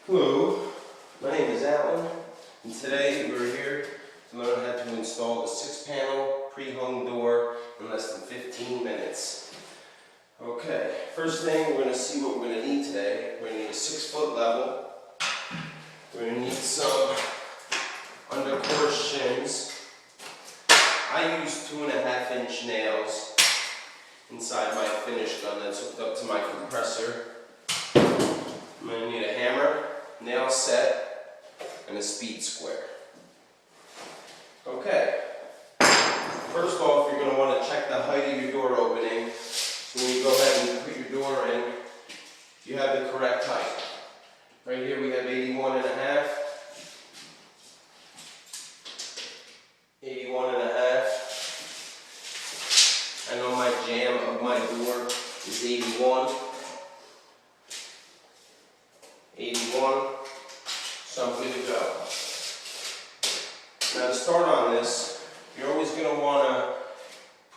Hello, my name is Alan, and today we're here to learn how to install the 6-panel pre-hung door in less than 15 minutes. Okay, first thing we're going to see what we're going to need today. We're going to need a 6-foot level. We're going to need some undercourse shims. I use 2.5-inch nails inside my finish gun that's hooked up to my compressor. I'm going to need a hammer, nail set, and a speed square. Okay, first off you're going to want to check the height of your door opening. So when you go ahead and put your door in, you have the correct height. Right here we have 81.5, 81.5. I know my jamb of my door is 81. 81, so I'm good to go. Now to start on this, you're always going to want to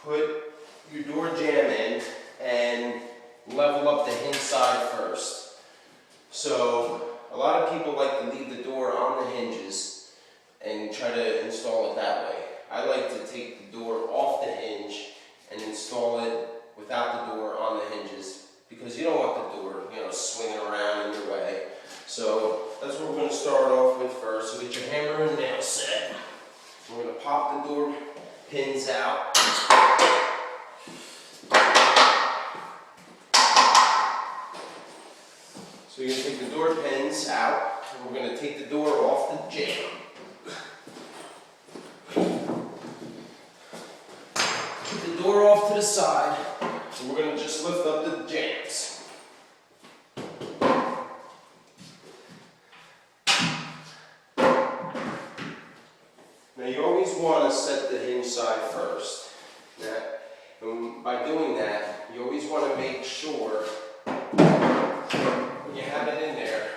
put your door jamb in and level up the hinge side first. So a lot of people like to leave the door on the hinges and try to install it that way. I like to take the door off the hinge and install it without the door on the hinges, because you don't want the door, swinging around in your way. So that's what we're going to start off with first. So get your hammer and nail set. We're going to pop the door pins out. So you're going to take the door pins out, and we're going to take the door off the jamb. Keep the door off to the side, and we're going to just lift up the jambs. Now you always want to set the hinge side first. Now, by doing that, you always want to make sure when you have it in there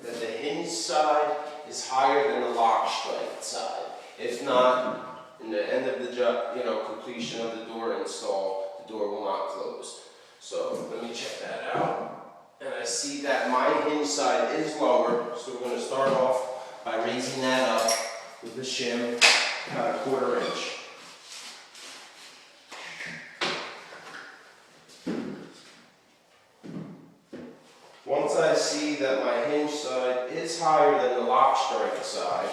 that the hinge side is higher than the lock strike side. If not, in the end of the job, completion of the door install, the door will not close. So let me check that out. And I see that my hinge side is lower, so we're going to start off by raising that up with the shim about 1/4 inch. Once I see that my hinge side is higher than the lock strike side,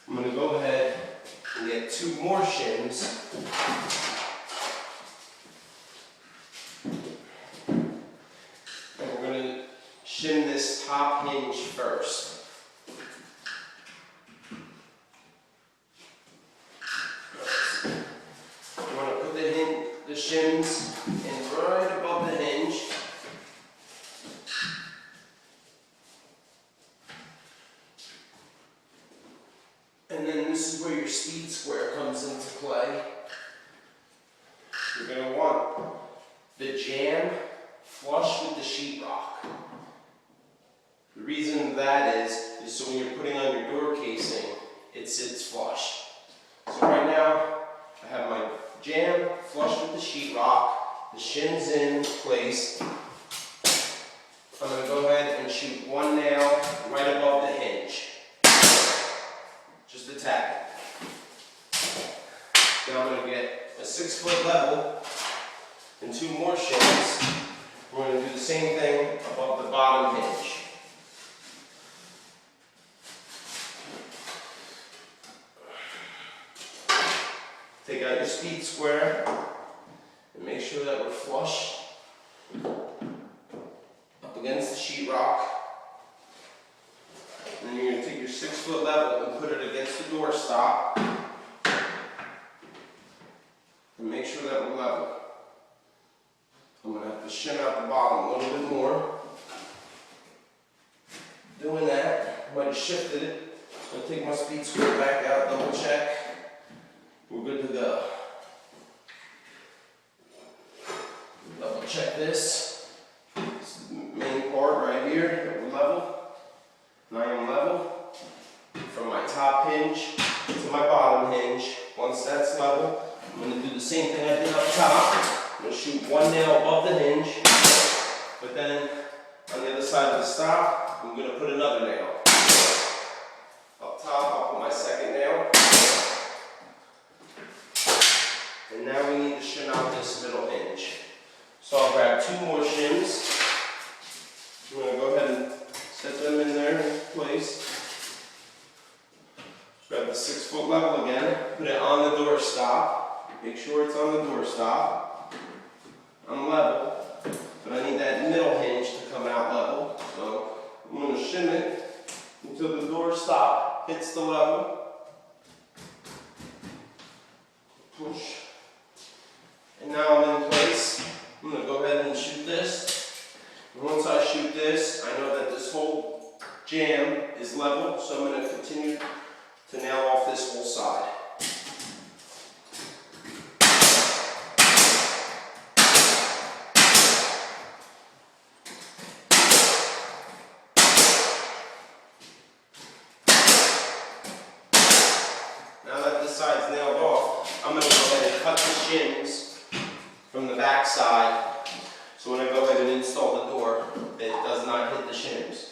I'm going to go ahead and get 2 more shims. And we're going to shim this top hinge first. The shims in right above the hinge. And then this is where your speed square comes into play. You're going to want the jamb flush with the sheetrock. The reason that is so when you're putting on your door casing, it sits flush. So right now, I have my jamb flush with the sheetrock, the shims in place. I'm going to go ahead and shoot 1 nail right above the hinge. Just a tad. Now I'm going to get a 6-foot level and 2 more shims. We're going to do the same thing above the bottom hinge. Take out your speed square and make sure that we're flush up against the sheetrock. And then you're going to take your 6-foot level and put it against the door stop and make sure that we're level. I'm going to have to shim out the bottom a little bit more. Doing that, I might have shifted it. I'm going to take my speed square back out, double check. We're good to go. Double check this. This is the main part right here that we're level. And I am level from my top hinge to my bottom hinge. Once that's level, I'm going to do the same thing I did up top. I'm going to shoot 1 nail above the hinge, but then on the other side of to stop, I'm going to put another nail. Up top, I'll put my second nail. And now we need to shim out this middle hinge. So I'll grab 2 more shims. I'm going to go ahead and set them in there in place. Grab the 6-foot level again, put it on the door stop. Make sure it's on the door stop. I'm level, but I need that middle hinge to come out level. So I'm going to shim it until the door stop hits the level. Push. And now I'm in place. I'm going to go ahead and shoot this. And once I shoot this, I know that this whole jamb is level, so I'm going to continue to nail off this whole side. Now that this side's nailed off, I'm going to go ahead and cut the shims from the back side, so when I go ahead and install the door, it does not hit the shims.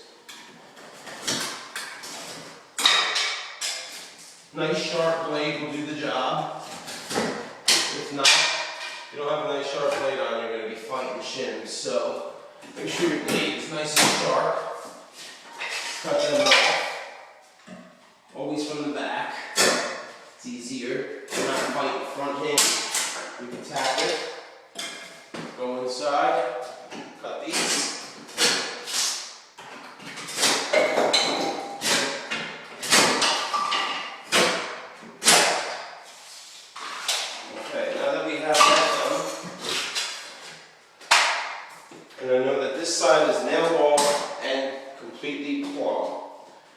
Nice sharp blade will do the job. If not, if you don't have a nice sharp blade on, you're going to be fighting shims. So make sure your blade is nice and sharp. Cut them off. Always from the back. It's easier. You're not fighting the front hinge. You can tap it. Go inside. Cut these. And I know that this side is nailed off and completely plumb.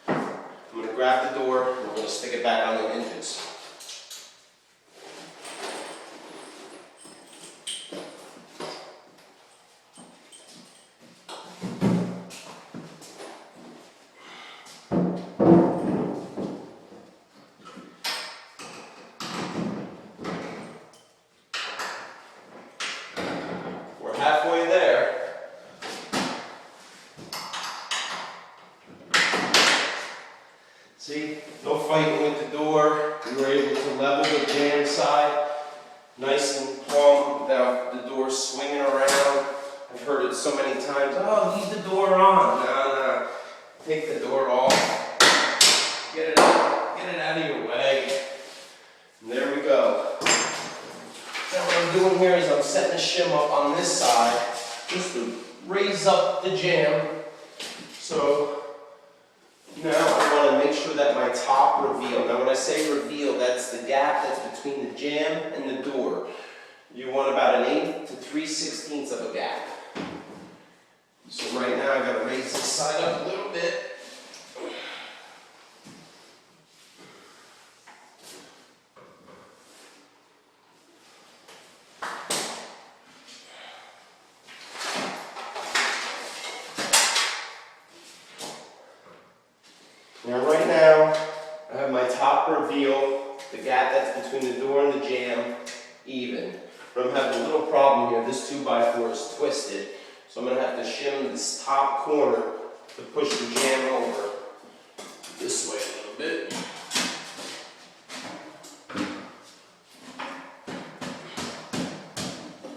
I'm going to grab the door and we're going to stick it back on the hinges. We're halfway there. See, no fighting with the door. We were able to level the jamb side nice and plumb without the door swinging around. I've heard it so many times, oh, leave the door on. No. Take the door off. Get it out of your way. And there we go. Now what I'm doing here is I'm setting the shim up on this side just to raise up the jamb. So now I want to make sure that my top reveal, now when I say reveal, that's the gap that's between the jamb and the door. You want about 1/8 to 3/16 of a gap. So right now I've got to raise this side up a little bit. Now right now, I have my top reveal, the gap that's between the door and the jamb, even. But I'm having a little problem here. This 2x4 is twisted. So I'm going to have to shim this top corner to push the jamb over this way a little bit.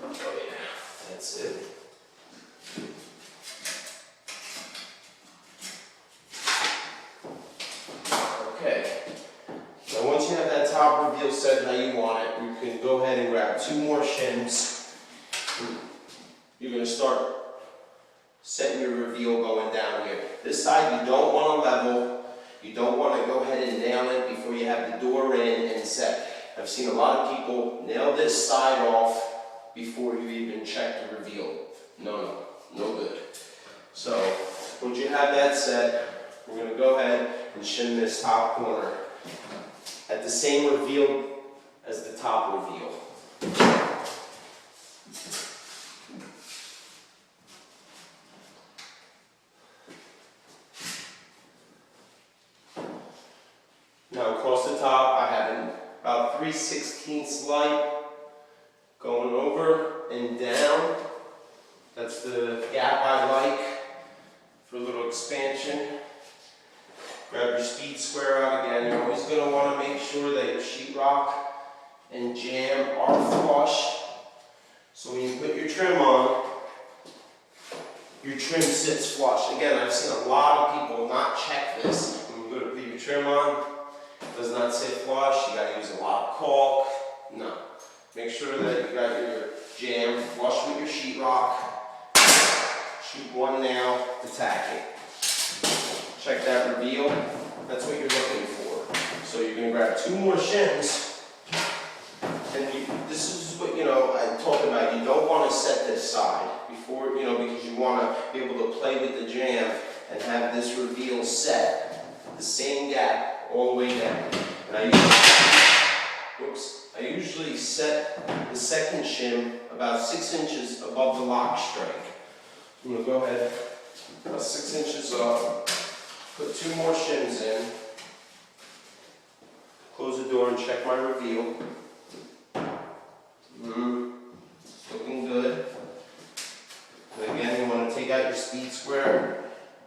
Oh yeah, that's it. Once you have that top reveal set how you want it, you can go ahead and grab 2 more shims. You're going to start setting your reveal going down here. This side you don't want to level. You don't want to go ahead and nail it before you have the door in and set. I've seen a lot of people nail this side off before you even check the reveal. No good. So once you have that set, we're going to go ahead and shim this top corner at the same reveal as the top reveal. Now across the top I have about 3/16 light going over and down. That's the gap I like for a little little expansion. Grab your speed square out again. You're always going to want to make sure that your sheetrock and jamb are flush. So when you put your trim on, your trim sits flush. Again, I've seen a lot of people not check this. When you go to put your trim on, it does not sit flush. You got to use a lot of caulk. No. Make sure that you got your jamb flush with your sheetrock. Shoot one nail to tack it. Check that reveal. That's what you're looking for. So you're going to grab 2 more shims. And this is what, I talked about. You don't want to set this side before, because you want to be able to play with the jamb and have this reveal set the same gap all the way down. And I usually set the second shim about 6 inches above the lock strike. I'm going to go ahead, about 6 inches up, put 2 more shims in, close the door and check my reveal. Looking good. But again, you want to take out your speed square,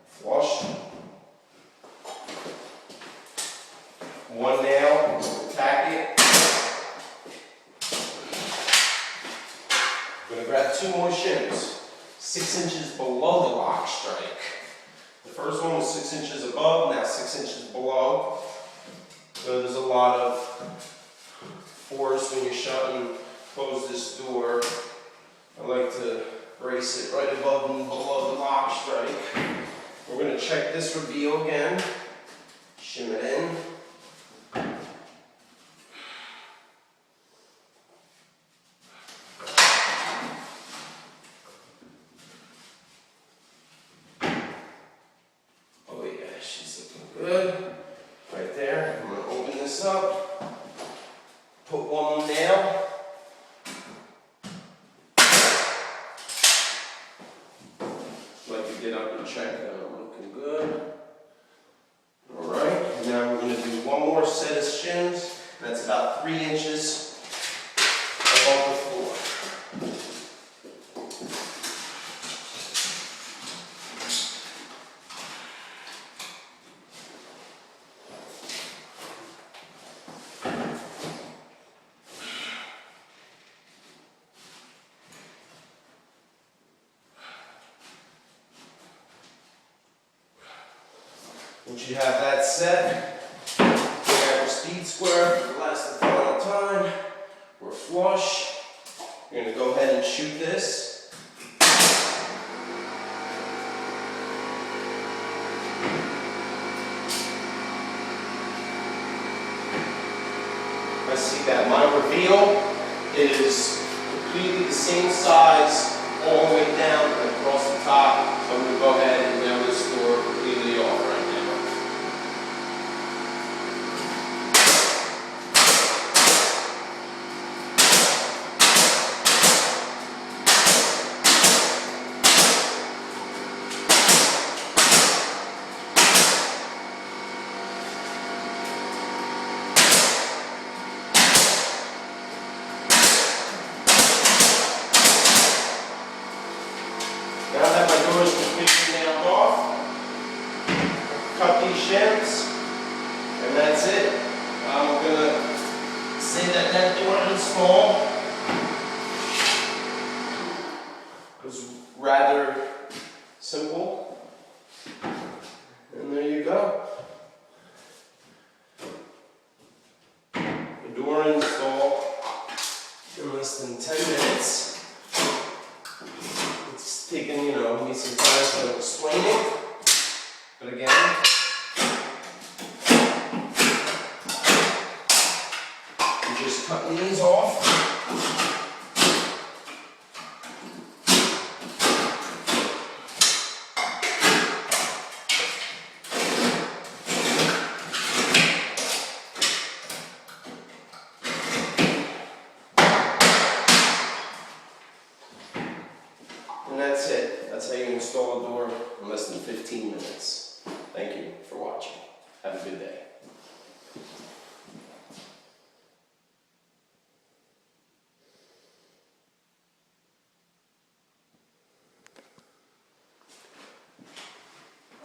flush. 1 nail, tack it. I'm going to grab 2 more shims, 6 inches below the lock strike. The first one was 6 inches above, now 6 inches below. So there's a lot of force when you shut and close this door. I like to brace it right above and below the lock strike. We're going to check this reveal again. Shim it in. Oh yeah, she's looking good. Right there. I'm going to open this up. Put 1 nail. Get up and check that I'm looking good. Alright, now we're going to do 1 more set of shims. That's about 3 inches above the floor. Once you have that set, grab your speed square for the last and final time. We're flush. You're going to go ahead and shoot this. I see that my reveal is completely the same size all the way down and across the top. So I'm going to go ahead and nail this door completely off right now. Now that my door is completely nailed off, cut these shims, and that's it. I'm going to say that that door install was rather simple. And there you go. The door install in less than 10 minutes. It's taken, me some time to explain it, but again, you're just cutting these off. And that's it. That's how you install a door in less than 15 minutes. Thank you for watching. Have a good day.